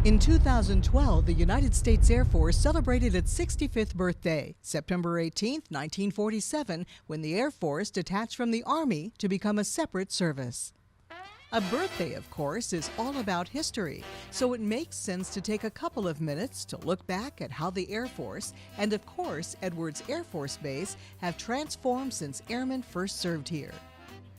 In 2012, the United States Air Force celebrated its 65th birthday, September 18, 1947, when the Air Force detached from the Army to become a separate service. A birthday, of course, is all about history, so it makes sense to take a couple of minutes to look back at how the Air Force and, of course, Edwards Air Force Base have transformed since airmen first served here.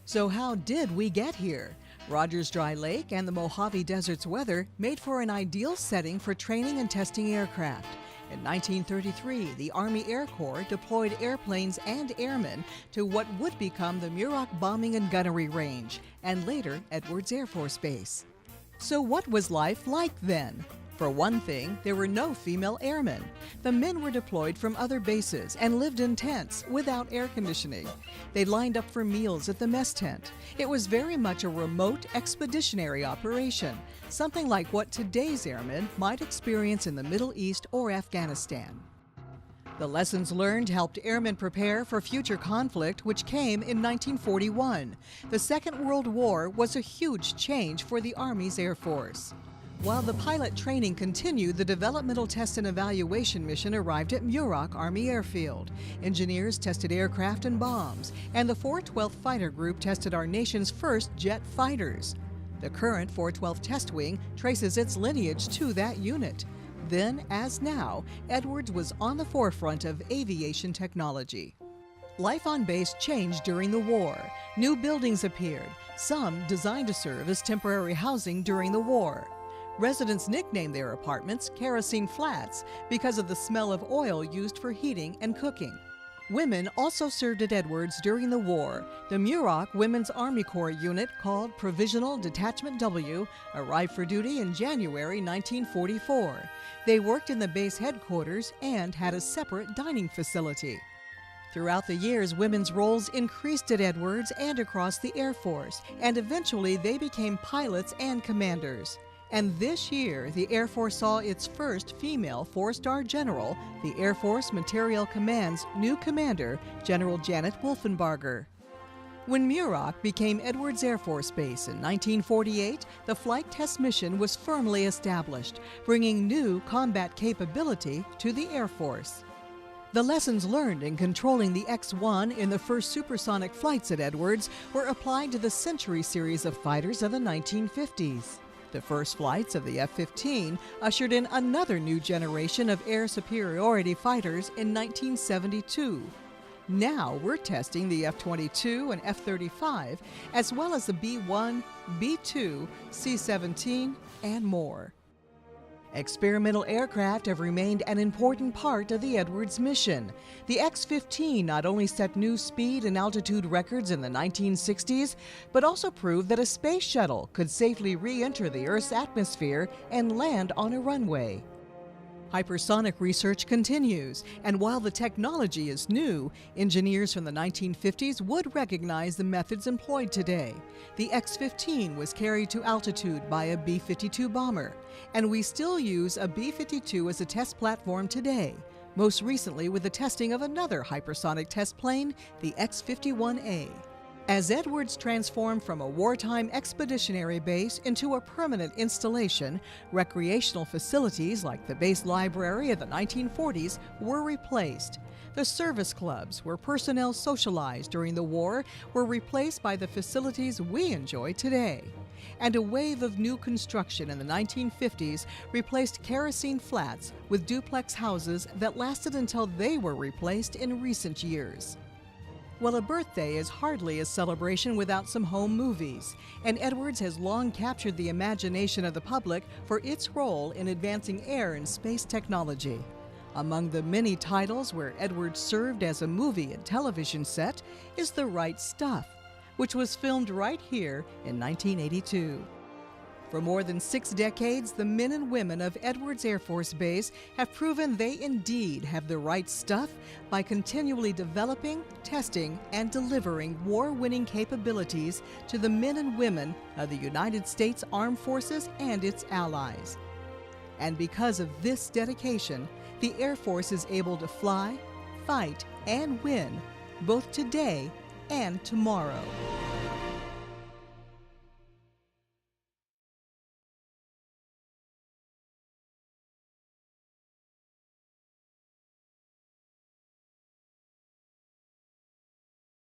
So how did we get here? Rogers Dry Lake and the Mojave Desert's weather made for an ideal setting for training and testing aircraft. In 1933, the Army Air Corps deployed airplanes and airmen to what would become the Muroc Bombing and Gunnery Range, and later Edwards Air Force Base. So what was life like then? For one thing, there were no female airmen. The men were deployed from other bases and lived in tents without air conditioning. They lined up for meals at the mess tent. It was very much a remote expeditionary operation, something like what today's airmen might experience in the Middle East or Afghanistan. The lessons learned helped airmen prepare for future conflict, which came in 1941. The Second World War was a huge change for the Army's Air Force. While the pilot training continued, the Developmental Test and Evaluation Mission arrived at Muroc Army Airfield. Engineers tested aircraft and bombs, and the 412th Fighter Group tested our nation's first jet fighters. The current 412th Test Wing traces its lineage to that unit. Then, as now, Edwards was on the forefront of aviation technology. Life on base changed during the war. New buildings appeared, some designed to serve as temporary housing during the war. Residents nicknamed their apartments kerosene flats because of the smell of oil used for heating and cooking. Women also served at Edwards during the war. The Muroc Women's Army Corps unit, called Provisional Detachment W, arrived for duty in January 1944. They worked in the base headquarters and had a separate dining facility. Throughout the years, women's roles increased at Edwards and across the Air Force, and eventually they became pilots and commanders. And this year, the Air Force saw its first female four-star general, the Air Force Materiel Command's new commander, General Janet Wolfenbarger. When Muroc became Edwards Air Force Base in 1948, the flight test mission was firmly established, bringing new combat capability to the Air Force. The lessons learned in controlling the X-1 in the first supersonic flights at Edwards were applied to the Century series of fighters of the 1950s. The first flights of the F-15 ushered in another new generation of air superiority fighters in 1972. Now we're testing the F-22 and F-35, as well as the B-1, B-2, C-17, and more. Experimental aircraft have remained an important part of the Edwards mission. The X-15 not only set new speed and altitude records in the 1960s, but also proved that a space shuttle could safely re-enter the Earth's atmosphere and land on a runway. Hypersonic research continues, and while the technology is new, engineers from the 1950s would recognize the methods employed today. The X-15 was carried to altitude by a B-52 bomber, and we still use a B-52 as a test platform today, most recently with the testing of another hypersonic test plane, the X-51A. As Edwards transformed from a wartime expeditionary base into a permanent installation, recreational facilities like the base library of the 1940s were replaced. The service clubs, where personnel socialized during the war, were replaced by the facilities we enjoy today. And a wave of new construction in the 1950s replaced kerosene flats with duplex houses that lasted until they were replaced in recent years. Well, a birthday is hardly a celebration without some home movies, and Edwards has long captured the imagination of the public for its role in advancing air and space technology. Among the many titles where Edwards served as a movie and television set is The Right Stuff, which was filmed right here in 1982. For more than 6 decades, the men and women of Edwards Air Force Base have proven they indeed have the right stuff by continually developing, testing, and delivering war-winning capabilities to the men and women of the United States Armed Forces and its allies. And because of this dedication, the Air Force is able to fly, fight, and win, both today and tomorrow.